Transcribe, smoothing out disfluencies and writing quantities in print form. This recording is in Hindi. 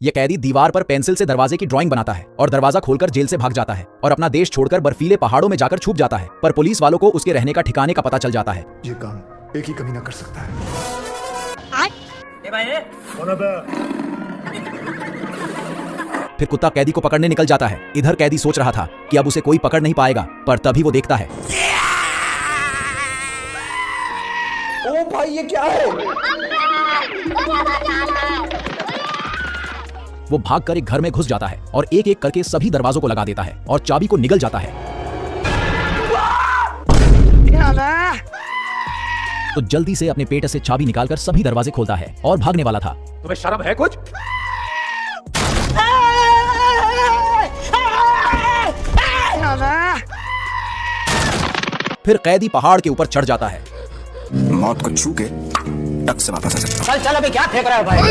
ये कैदी दीवार पर पेंसिल से दरवाजे की ड्राइंग बनाता है और दरवाजा खोलकर जेल से भाग जाता है और अपना देश छोड़कर बर्फीले पहाड़ों में जाकर छुप जाता है। पर पुलिस वालों को उसके रहने का ठिकाने का पता चल जाता है। ये काम एक ही कमीना कर सकता है। फिर कुत्ता कैदी को पकड़ने निकल जाता है। इधर कैदी सोच रहा था कि अब उसे कोई पकड़ नहीं पाएगा, पर तभी वो देखता है ओ भाई ये क्या है? वो भागकर एक घर में घुस जाता है और एक एक करके सभी दरवाजों को लगा देता है और चाबी को निगल जाता है। तो जल्दी से अपने पेट से चाबी निकालकर सभी दरवाजे खोलता है और भागने वाला था। तुम्हें शर्म है कुछ? फिर कैदी पहाड़ के ऊपर चढ़ जाता है। मौत को छू के टक से वापस आ सकता हूं। चल चल अभी क्या फेंक रहा है भाई?